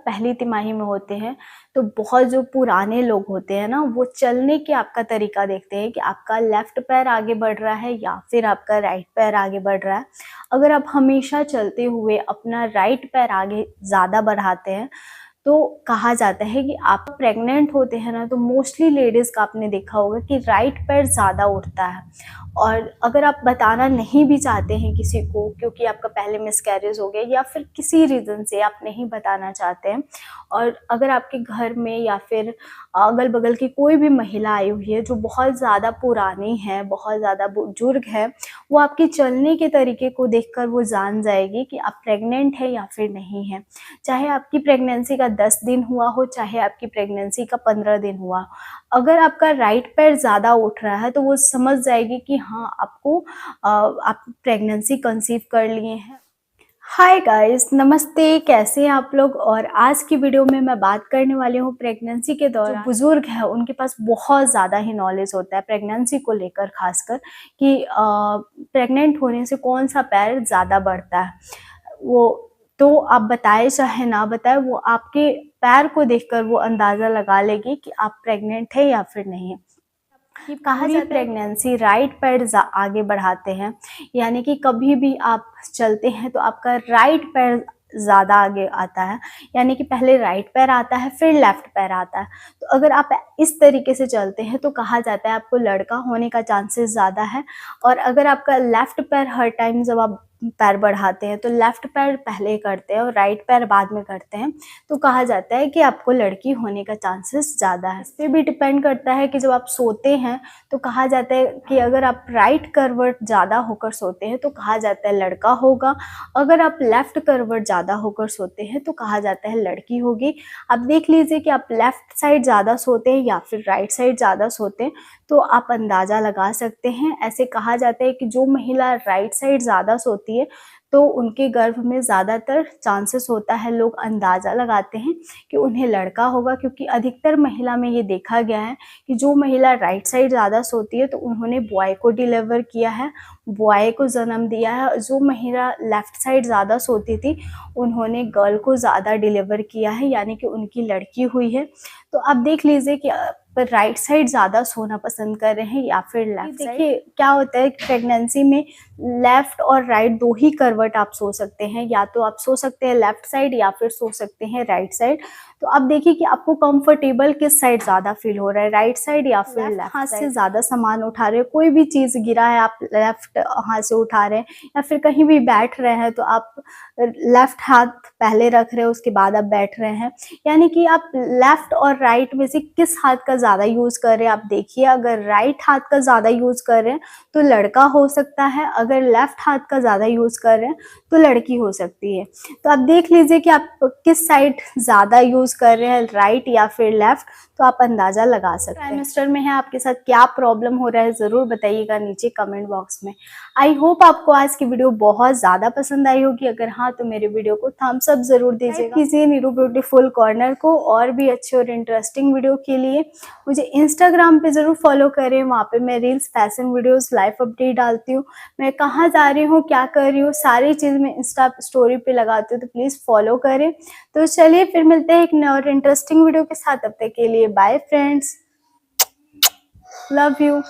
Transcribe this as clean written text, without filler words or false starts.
पहली तिमाही में होते हैं तो बहुत जो पुराने लोग होते हैं ना, वो चलने के आपका तरीका देखते हैं कि आपका लेफ्ट पैर आगे बढ़ रहा है या फिर आपका राइट पैर आगे बढ़ रहा है। अगर आप हमेशा चलते हुए अपना राइट पैर आगे ज़्यादा बढ़ाते हैं तो कहा जाता है कि आप प्रेग्नेंट होते हैं ना, तो मोस्टली लेडीज़ का आपने देखा होगा कि राइट पैर ज़्यादा उठता है। और अगर आप बताना नहीं भी चाहते हैं किसी को, क्योंकि आपका पहले मिसकैरेज हो गया या फिर किसी रीज़न से आप नहीं बताना चाहते हैं, और अगर आपके घर में या फिर अगल बगल की कोई भी महिला आई हुई है जो बहुत ज़्यादा पुरानी है, बहुत ज़्यादा बुजुर्ग है, वो आपके चलने के तरीके को देखकर वो जान जाएगी कि आप प्रेग्नेंट है या फिर नहीं है। चाहे आपकी प्रेगनेंसी का 10 दिन हुआ हो, चाहे आपकी प्रेगनेंसी का 15 दिन हुआ हो, अगर आपका राइट पैर ज़्यादा उठ रहा है तो वो समझ जाएगी कि हाँ, आप प्रेगनेंसी कंसीव कर लिए हैं। हाय गाइस, नमस्ते, कैसे हैं आप लोग। और आज की वीडियो में मैं बात करने वाली हूँ प्रेगनेंसी के दौरान जो बुजुर्ग है उनके पास बहुत ज़्यादा ही नॉलेज होता है प्रेगनेंसी को लेकर, खासकर कि प्रेग्नेंट होने से कौन सा पैर ज़्यादा बढ़ता है। वो तो आप बताए चाहे ना बताए, वो आपके पैर को देखकर वो अंदाज़ा लगा लेगी कि आप प्रेग्नेंट है या फिर नहीं है। कहा जाता है प्रेगनेंसी राइट पैर आगे बढ़ाते हैं, यानी कि कभी भी आप चलते हैं तो आपका राइट पैर ज़्यादा आगे आता है, यानी कि पहले राइट पैर आता है फिर लेफ्ट पैर आता है। तो अगर आप इस तरीके से चलते हैं तो कहा जाता है आपको लड़का होने का चांसेस ज़्यादा है। और अगर आपका लेफ्ट पैर हर टाइम जब आप पैर बढ़ाते हैं तो लेफ्ट पैर पहले करते हैं और राइट पैर बाद में करते हैं, तो कहा जाता है कि आपको लड़की होने का चांसेस ज़्यादा है। इस पर भी डिपेंड करता है कि जब आप सोते हैं तो कहा जाता है कि अगर आप राइट करवट ज़्यादा होकर सोते हैं तो कहा जाता है लड़का होगा, अगर आप लेफ्ट करवट ज़्यादा होकर सोते हैं तो कहा जाता है लड़की होगी। आप देख लीजिए कि आप लेफ्ट साइड ज़्यादा सोते हैं या फिर राइट साइड ज़्यादा सोते हैं तो आप अंदाज़ा लगा सकते हैं। ऐसे कहा जाता है कि जो महिला राइट साइड ज़्यादा सोती है तो उनके गर्भ में ज़्यादातर चांसेस होता है, लोग अंदाज़ा लगाते हैं कि उन्हें लड़का होगा, क्योंकि अधिकतर महिला में ये देखा गया है कि जो महिला राइट साइड ज़्यादा सोती है तो उन्होंने बॉय को डिलीवर किया है, बॉय को जन्म दिया है। जो महिला लेफ्ट साइड ज़्यादा सोती थी उन्होंने गर्ल को ज़्यादा डिलीवर किया है, यानी कि उनकी लड़की हुई है। तो आप देख लीजिए कि पर राइट साइड ज़्यादा सोना पसंद कर रहे हैं या फिर लेफ्ट साइड। देखिए क्या होता है प्रेगनेंसी में लेफ़्ट और राइट दो ही करवट आप सो सकते हैं, या तो आप सो सकते हैं लेफ़्ट साइड या फिर सो सकते हैं राइट साइड। तो आप देखिए कि आपको कंफर्टेबल किस साइड ज़्यादा फील हो रहा है, राइट साइड या फिर लेफ्ट हाथ से ज़्यादा सामान उठा रहे हो, कोई भी चीज़ गिरा है आप लेफ्ट हाथ से उठा रहे हैं, या फिर कहीं भी बैठ रहे हैं तो आप लेफ्ट हाथ पहले रख रहे हो उसके बाद आप बैठ रहे हैं, यानी कि आप लेफ्ट और राइट में से किस हाथ का ज़्यादा यूज़ कर रहे हैं। आप देखिए अगर राइट हाथ का ज़्यादा यूज़ कर रहे हैं तो लड़का हो सकता है, अगर लेफ्ट हाथ का ज़्यादा यूज़ कर रहे हैं तो लड़की हो सकती है। तो आप देख लीजिए कि आप किस साइड ज़्यादा यूज़ कर रहे हैं, राइट या फिर लेफ्ट, तो आप अंदाज़ा लगा सकते हैं। ट्राइमेस्टर में है, आपके साथ क्या प्रॉब्लम हो रहा है ज़रूर बताइएगा नीचे कमेंट बॉक्स में। आई होप आपको आज की वीडियो बहुत ज़्यादा पसंद आई होगी। अगर हाँ तो मेरे वीडियो को थम्स अप ज़रूर दीजिएगा। कीजिए नीरू ब्यूटीफुल कॉर्नर को और भी अच्छे और इंटरेस्टिंग वीडियो के लिए मुझे इंस्टाग्राम पे ज़रूर फॉलो करें। वहाँ पे मैं reels, fashion videos, life update डालती हूँ। मैं कहाँ जा रही हूँ, क्या कर रही हूँ, सारी चीज़ मैं इंस्टा स्टोरी पे लगाती हूँ, तो प्लीज़ फॉलो करें। तो चलिए फिर मिलते हैं एक नए और इंटरेस्टिंग वीडियो के साथ। तब तक के लिए बाय फ्रेंड्स, लव यू।